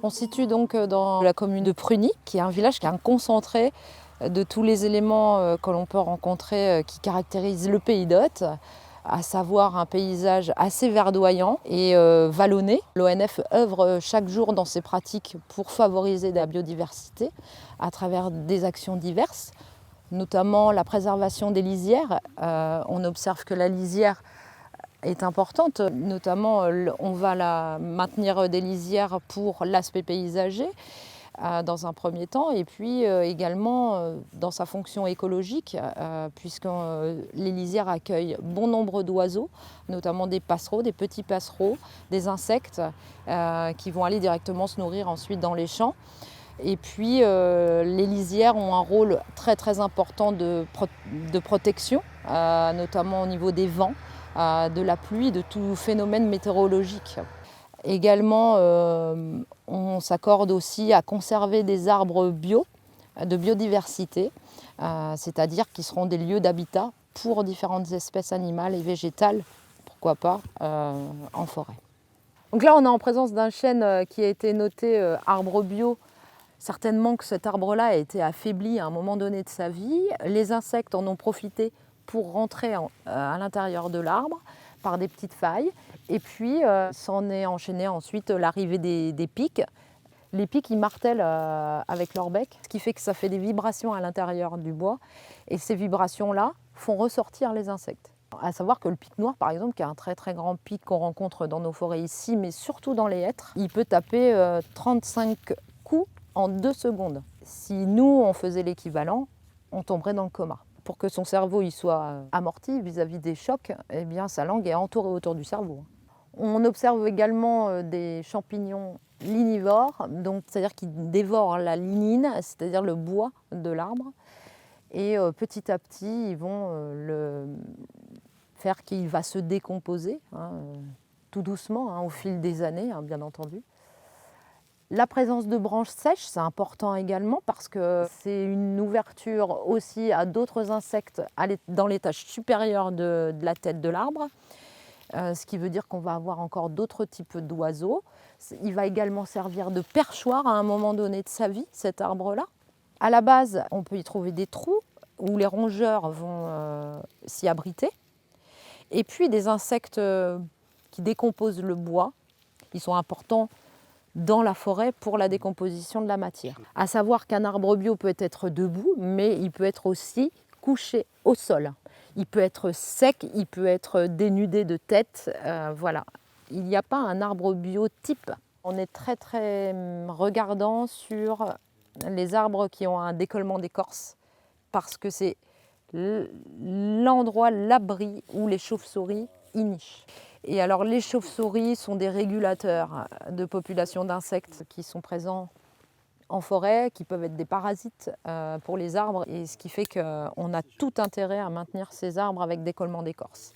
On se situe donc dans la commune de Pruny, qui est un village qui est un concentré de tous les éléments que l'on peut rencontrer qui caractérisent le pays d'Othe, à savoir un paysage assez verdoyant et vallonné. L'ONF œuvre chaque jour dans ses pratiques pour favoriser la biodiversité à travers des actions diverses, notamment la préservation des lisières. On observe que la lisière est importante, notamment on va maintenir des lisières pour l'aspect paysager dans un premier temps, et puis également dans sa fonction écologique, puisque les lisières accueillent bon nombre d'oiseaux, notamment des passereaux, des petits passereaux, des insectes qui vont aller directement se nourrir ensuite dans les champs. Et puis les lisières ont un rôle très très important de protection, notamment au niveau des vents, de la pluie, de tout phénomène météorologique. Également, on s'accorde aussi à conserver des arbres bio, de biodiversité, c'est-à-dire qui seront des lieux d'habitat pour différentes espèces animales et végétales, pourquoi pas, en forêt. Donc là, on est en présence d'un chêne qui a été noté arbre bio. Certainement que cet arbre-là a été affaibli à un moment donné de sa vie. Les insectes en ont profité pour rentrer à l'intérieur de l'arbre par des petites failles. Et puis, s'en est enchaîné ensuite l'arrivée des pics. Les pics, ils martèlent avec leur bec, ce qui fait que ça fait des vibrations à l'intérieur du bois. Et ces vibrations-là font ressortir les insectes. À savoir que le pic noir, par exemple, qui est un très très grand pic qu'on rencontre dans nos forêts ici, mais surtout dans les hêtres, il peut taper 35 coups en 2 secondes. Si nous, on faisait l'équivalent, on tomberait dans le coma. Pour que son cerveau il soit amorti vis-à-vis des chocs, eh bien, sa langue est entourée autour du cerveau. On observe également des champignons linivores, donc c'est-à-dire qu'ils dévorent la lignine, c'est-à-dire le bois de l'arbre. Et petit à petit, ils vont le faire qu'il va se décomposer, tout doucement, au fil des années, bien entendu. La présence de branches sèches, c'est important également parce que c'est une ouverture aussi à d'autres insectes dans l'étage supérieur de la tête de l'arbre, ce qui veut dire qu'on va avoir encore d'autres types d'oiseaux. Il va également servir de perchoir à un moment donné de sa vie, cet arbre-là. À la base, on peut y trouver des trous où les rongeurs vont s'y abriter. Et puis des insectes qui décomposent le bois, qui sont importants dans la forêt pour la décomposition de la matière. À savoir qu'un arbre bio peut être debout, mais il peut être aussi couché au sol. Il peut être sec, il peut être dénudé de tête, voilà. Il n'y a pas un arbre bio type. On est très très regardant sur les arbres qui ont un décollement d'écorce, parce que c'est l'endroit, l'abri où les chauves-souris y nichent. Et alors les chauves-souris sont des régulateurs de populations d'insectes qui sont présents en forêt, qui peuvent être des parasites pour les arbres, et ce qui fait qu'on a tout intérêt à maintenir ces arbres avec décollement d'écorce.